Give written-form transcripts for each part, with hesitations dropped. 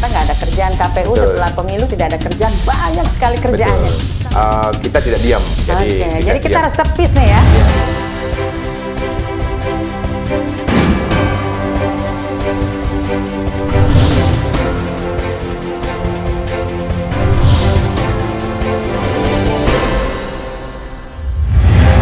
kita nggak ada kerjaan, KPU setelah pemilu tidak ada kerjaan, banyak sekali kerjaannya. Kita tidak diam. Jadi kita harus tepis nih ya.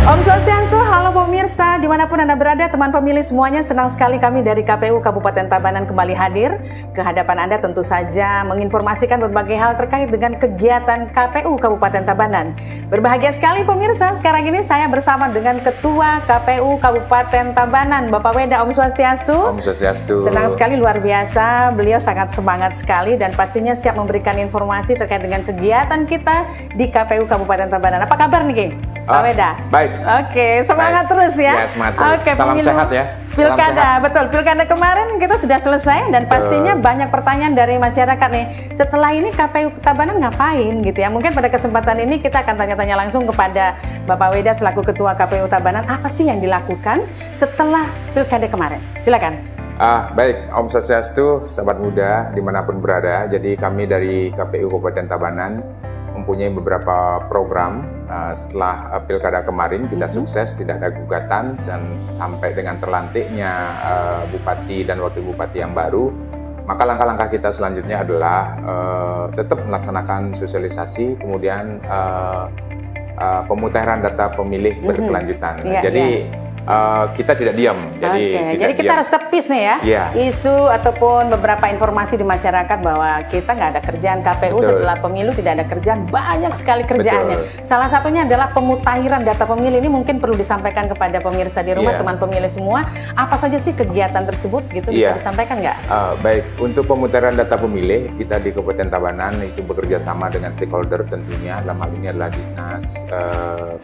Om Swastiastu, halo pemirsa, dimanapun Anda berada, teman pemilih semuanya, senang sekali kami dari KPU Kabupaten Tabanan kembali hadir ke hadapan Anda, tentu saja menginformasikan berbagai hal terkait dengan kegiatan KPU Kabupaten Tabanan. Berbahagia sekali pemirsa, sekarang ini saya bersama dengan Ketua KPU Kabupaten Tabanan, Bapak Weda. Om Swastiastu. Om Swastiastu. Senang sekali, luar biasa, beliau sangat semangat sekali dan pastinya siap memberikan informasi terkait dengan kegiatan kita di KPU Kabupaten Tabanan. Apa kabar nih, Ki? Pak Weda? Baik. Oke, semangat terus ya. Ya, semangat terus. Oke, salam pemilu, sehat ya. Pilkada, betul. Pilkada kemarin kita sudah selesai dan pastinya banyak pertanyaan dari masyarakat nih. Setelah ini KPU Tabanan ngapain gitu ya? Mungkin pada kesempatan ini kita akan tanya-tanya langsung kepada Bapak Weda selaku Ketua KPU Tabanan. Apa sih yang dilakukan setelah Pilkada kemarin? Silakan. Baik, Om Swastiastu, sahabat muda dimanapun berada. Jadi kami dari KPU Kabupaten Tabanan mempunyai beberapa program. Setelah Pilkada kemarin kita sukses, tidak ada gugatan dan sampai dengan terlantiknya Bupati dan Wakil Bupati yang baru, maka langkah-langkah kita selanjutnya adalah tetap melaksanakan sosialisasi, kemudian pemutahiran data pemilih berkelanjutan. Jadi kita tidak diam. Jadi kita harus tepis nih ya, isu ataupun beberapa informasi di masyarakat bahwa kita nggak ada kerjaan, KPU setelah pemilu tidak ada kerjaan, banyak sekali kerjaannya. Salah satunya adalah pemutahiran data pemilih. Ini mungkin perlu disampaikan kepada pemirsa di rumah, teman pemilih semua. Apa saja sih kegiatan tersebut gitu, bisa disampaikan nggak? Baik, untuk pemutahiran data pemilih kita di Kabupaten Tabanan itu bekerja sama dengan stakeholder tentunya. Dalam hal ini adalah Dinas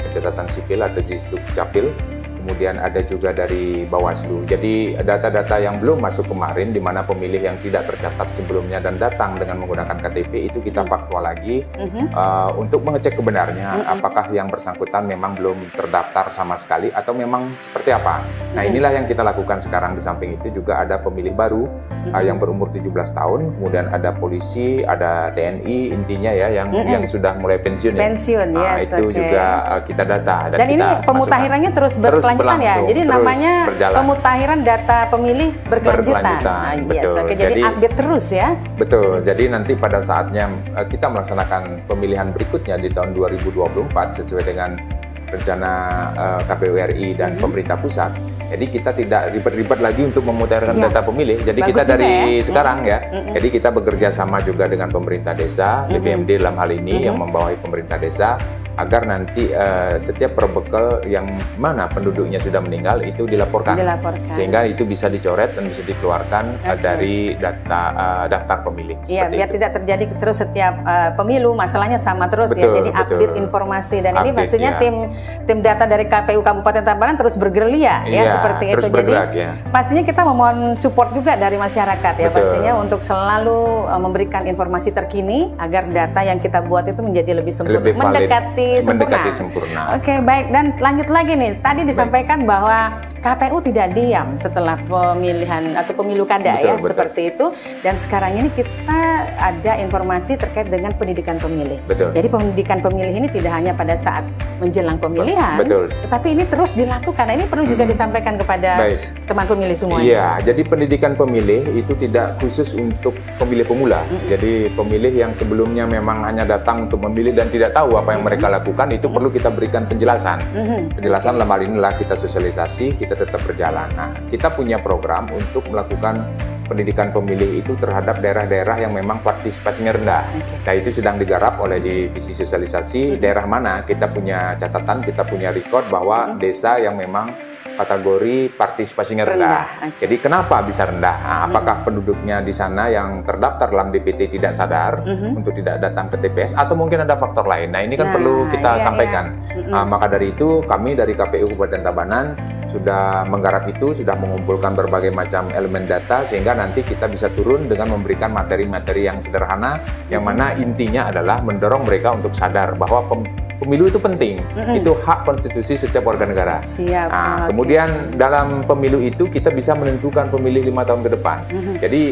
Pencatatan Sipil atau Disdukcapil. Kemudian ada juga dari Bawaslu. Jadi data-data yang belum masuk kemarin, di mana pemilih yang tidak tercatat sebelumnya dan datang dengan menggunakan KTP itu kita faktual lagi untuk mengecek kebenarnya apakah yang bersangkutan memang belum terdaftar sama sekali atau memang seperti apa. Nah inilah yang kita lakukan sekarang. Di samping itu juga ada pemilih baru yang berumur 17 tahun, kemudian ada polisi, ada TNI intinya ya yang sudah mulai pensiun. Itu juga kita data. Dan ini pemutahirannya terus berkelanjutan ya, jadi namanya pemutahiran data pemilih berkelanjutan. Jadi update terus ya. Betul, jadi nanti pada saatnya kita melaksanakan pemilihan berikutnya di tahun 2024 sesuai dengan rencana KPU RI dan pemerintah pusat. Jadi kita tidak ribet-ribet lagi untuk memutahirkan data pemilih. Jadi kita dari sekarang ya. Jadi kita bekerja sama juga dengan pemerintah desa, DPMD dalam hal ini yang membawahi pemerintah desa, agar nanti setiap perbekal yang mana penduduknya sudah meninggal itu dilaporkan. Sehingga itu bisa dicoret dan bisa dikeluarkan dari daftar pemilih. Iya, biar tidak terjadi terus setiap pemilu masalahnya sama terus ya. Jadi update informasi dan ini pastinya tim data dari KPU Kabupaten Tabanan terus bergerilya ya seperti itu. Jadi pastinya kita memohon support juga dari masyarakat ya pastinya untuk selalu memberikan informasi terkini agar data yang kita buat itu menjadi lebih sempurna, mendekati sempurna. Oke, baik, dan lanjut lagi nih. Tadi disampaikan bahwa KPU tidak diam setelah pemilihan atau pemilu kada seperti itu, dan sekarang ini kita ada informasi terkait dengan pendidikan pemilih. Jadi pendidikan pemilih ini tidak hanya pada saat menjelang pemilihan, tetapi ini terus dilakukan. Nah, ini perlu juga disampaikan kepada teman pemilih semuanya. Iya, jadi pendidikan pemilih itu tidak khusus untuk pemilih pemula. Jadi pemilih yang sebelumnya memang hanya datang untuk memilih dan tidak tahu apa yang mereka lakukan, itu perlu kita berikan penjelasan. Penjelasan dalam hal inilah kita sosialisasi, kita tetap berjalan. Nah, kita punya program untuk melakukan pendidikan pemilih itu terhadap daerah-daerah yang memang partisipasinya rendah. Nah, itu sedang digarap oleh divisi sosialisasi. Daerah mana kita punya catatan, kita punya record bahwa desa yang memang kategori partisipasinya rendah. Jadi kenapa bisa rendah? Nah, apakah penduduknya di sana yang terdaftar dalam DPT tidak sadar untuk tidak datang ke TPS atau mungkin ada faktor lain? Nah, ini kan perlu kita sampaikan. Maka dari itu kami dari KPU Kabupaten Tabanan sudah menggarap itu, sudah mengumpulkan berbagai macam elemen data sehingga nanti kita bisa turun dengan memberikan materi-materi yang sederhana yang mana intinya adalah mendorong mereka untuk sadar bahwa pemilu itu penting. Itu hak konstitusi setiap warga negara. Siap. Nah, kemudian dalam pemilu itu kita bisa menentukan pemilih 5 tahun ke depan. Jadi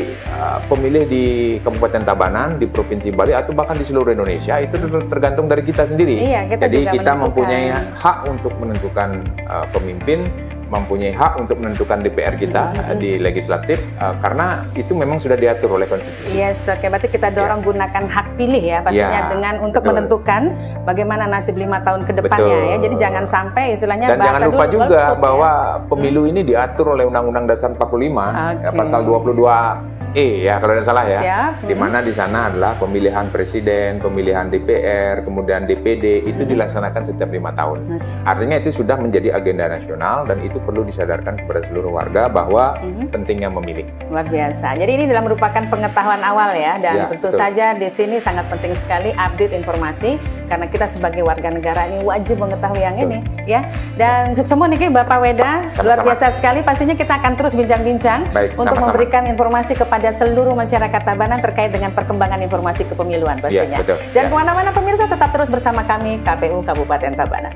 pemilih di Kabupaten Tabanan, di Provinsi Bali, atau bahkan di seluruh Indonesia itu tergantung dari kita sendiri. Iya, jadi kita mempunyai hak untuk menentukan pemimpin, mempunyai hak untuk menentukan DPR kita di legislatif, karena itu memang sudah diatur oleh konstitusi. Yes, oke. Berarti kita dorong gunakan hak pilih ya, pastinya dengan untuk menentukan bagaimana nasib 5 tahun ke depannya ya. Jadi jangan sampai istilahnya dan jangan lupa juga bahwa pemilu ini diatur oleh Undang-Undang Dasar 45 ya, pasal 22 ya kalau tidak salah ya. Siap. Di mana di sana adalah pemilihan presiden, pemilihan DPR, kemudian DPD itu dilaksanakan setiap 5 tahun. Artinya itu sudah menjadi agenda nasional dan itu perlu disadarkan kepada seluruh warga bahwa pentingnya memilih. Luar biasa. Jadi ini adalah merupakan pengetahuan awal ya, dan tentu saja di sini sangat penting sekali update informasi karena kita sebagai warga negara ini wajib mengetahui yang ini ya. Dan sukses nih Bapak Weda, luar biasa sekali. Pastinya kita akan terus bincang-bincang untuk memberikan informasi kepada seluruh masyarakat Tabanan terkait dengan perkembangan informasi kepemiluan pastinya. Jangan kemana-mana pemirsa, tetap terus bersama kami KPU Kabupaten Tabanan.